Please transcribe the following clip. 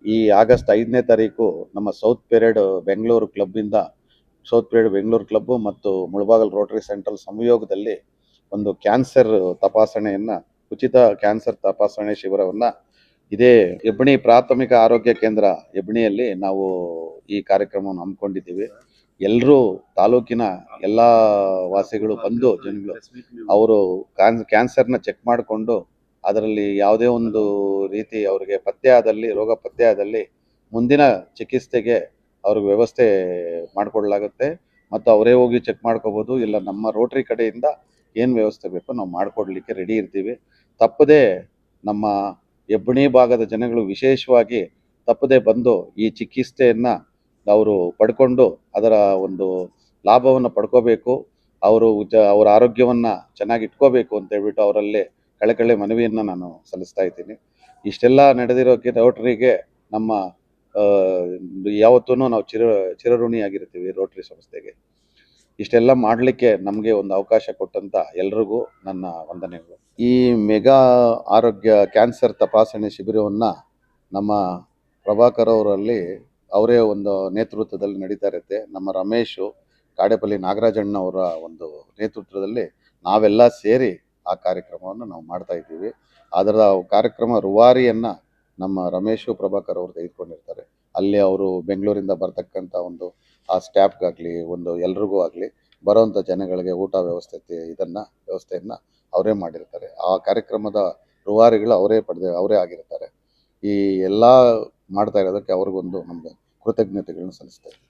ಈ ಆಗಸ್ಟ್ 5ನೇ ತಾರೀಕು ನಮ್ಮ ಸೌತ್ ಪೆರೇಡ್ ಬೆಂಗಳೂರು ಕ್ಲಬ್ಬಿಂದ ಸೌತ್ ಪೆರೇಡ್ ಬೆಂಗಳೂರು ಕ್ಲಬ್ಬು ಮತ್ತು ಮುಳಬಾಗಲ್ ರೋಟರಿ ಸೆಂಟ್ರಲ್ ಸಂಯೋಗದಲ್ಲಿ ಒಂದು ಕ್ಯಾನ್ಸರ್ ತಪಾಸಣೆಯನ್ನು ಉಚಿತ ಕ್ಯಾನ್ಸರ್ ತಪಾಸಣೆ ಶಿಬಿರವನ್ನು ಇದೇ ಹೆಬ್ಣಿ ಪ್ರಾಥಮಿಕ ಆರೋಗ್ಯ ಕೇಂದ್ರ ಹೆಬ್ಣಿಯಲ್ಲಿ ನಾವು ಈ ಕಾರ್ಯಕ್ರಮವನ್ನು ಹಮ್ಮಿಕೊಂಡಿದ್ದೀವಿ. ಎಲ್ಲರೂ ತಾಲೂಕಿನ ಎಲ್ಲ ವಾಸಿಗಳು ಬಂದು ಜನಗಳು ಅವರು ಕ್ಯಾನ್ಸರ್ನ ಚೆಕ್ ಮಾಡಿಕೊಂಡು ಅದರಲ್ಲಿ ಯಾವುದೇ ಒಂದು ರೀತಿ ಅವರಿಗೆ ಪತ್ತೆ ಆದಲ್ಲಿ ರೋಗ ಪತ್ತೆ ಆದಲ್ಲಿ ಮುಂದಿನ ಚಿಕಿತ್ಸೆಗೆ ಅವ್ರಿಗೆ ವ್ಯವಸ್ಥೆ ಮಾಡಿಕೊಡ್ಲಾಗುತ್ತೆ ಮತ್ತು ಅವರೇ ಹೋಗಿ ಚೆಕ್ ಮಾಡ್ಕೋಬೋದು. ಇಲ್ಲ ನಮ್ಮ ರೋಟರಿ ಕಡೆಯಿಂದ ಏನು ವ್ಯವಸ್ಥೆ ಬೇಕೋ ನಾವು ಮಾಡಿಕೊಡ್ಲಿಕ್ಕೆ ರೆಡಿ ಇರ್ತೀವಿ. ತಪ್ಪದೇ ನಮ್ಮ ಹೆಬ್ಣಿ ಭಾಗದ ಜನಗಳು ವಿಶೇಷವಾಗಿ ತಪ್ಪದೇ ಬಂದು ಈ ಚಿಕಿತ್ಸೆಯನ್ನು ಅವರು ಪಡ್ಕೊಂಡು ಅದರ ಒಂದು ಲಾಭವನ್ನು ಪಡ್ಕೋಬೇಕು. ಅವರು ಅವರ ಆರೋಗ್ಯವನ್ನು ಚೆನ್ನಾಗಿ ಇಟ್ಕೋಬೇಕು ಅಂತ ಹೇಳ್ಬಿಟ್ಟು ಅವರಲ್ಲಿ ಕಳಕಳಿ ಮನವಿಯನ್ನು ನಾನು ಸಲ್ಲಿಸ್ತಾ ಇದ್ದೀನಿ. ಇಷ್ಟೆಲ್ಲ ನಡೆದಿರೋಕ್ಕೆ ರೋಟರಿಗೆ ನಮ್ಮ ಯಾವತ್ತೂ ನಾವು ಚಿರಋಣಿಯಾಗಿರ್ತೀವಿ ರೋಟರಿ ಸಂಸ್ಥೆಗೆ. ಇಷ್ಟೆಲ್ಲ ಮಾಡಲಿಕ್ಕೆ ನಮಗೆ ಒಂದು ಅವಕಾಶ ಕೊಟ್ಟಂಥ ಎಲ್ರಿಗೂ ನನ್ನ ವಂದನೆಗಳು. ಈ ಮೆಗಾ ಆರೋಗ್ಯ ಕ್ಯಾನ್ಸರ್ ತಪಾಸಣೆ ಶಿಬಿರವನ್ನು ನಮ್ಮ ಪ್ರಭಾಕರ್ ಅವರಲ್ಲಿ ಅವರೇ ಒಂದು ನೇತೃತ್ವದಲ್ಲಿ ನಡೀತಾ ಇರುತ್ತೆ. ನಮ್ಮ ರಮೇಶು ಕಾಡೇಪಲ್ಲಿ ನಾಗರಾಜಣ್ಣ ಅವರ ಒಂದು ನೇತೃತ್ವದಲ್ಲಿ ನಾವೆಲ್ಲ ಸೇರಿ ಆ ಕಾರ್ಯಕ್ರಮವನ್ನು ನಾವು ಮಾಡ್ತಾ ಇದ್ದೀವಿ. ಅದರ ಕಾರ್ಯಕ್ರಮ ರೂವಾರಿಯನ್ನು ನಮ್ಮ ರಮೇಶು ಪ್ರಭಾಕರ್ ಅವರು ತೆಗೆದುಕೊಂಡಿರ್ತಾರೆ. ಅಲ್ಲಿ ಅವರು ಬೆಂಗಳೂರಿಂದ ಬರ್ತಕ್ಕಂಥ ಒಂದು ಆ ಸ್ಟಾಫ್ಗಾಗಲಿ ಒಂದು ಎಲ್ರಿಗೂ ಆಗಲಿ ಬರೋವಂಥ ಜನಗಳಿಗೆ ಊಟ ವ್ಯವಸ್ಥೆಯನ್ನು ಅವರೇ ಮಾಡಿರ್ತಾರೆ. ಆ ಕಾರ್ಯಕ್ರಮದ ರೂವಾರಿಗಳು ಅವರೇ ಆಗಿರ್ತಾರೆ. ಈ ಎಲ್ಲ ಮಾಡ್ತಾ ಇರೋದಕ್ಕೆ ಅವ್ರಿಗೊಂದು ನಮಗೆ ಕೃತಜ್ಞತೆಗಳನ್ನ ಸಲ್ಲಿಸ್ತಾ ಇದ್ದೀವಿ.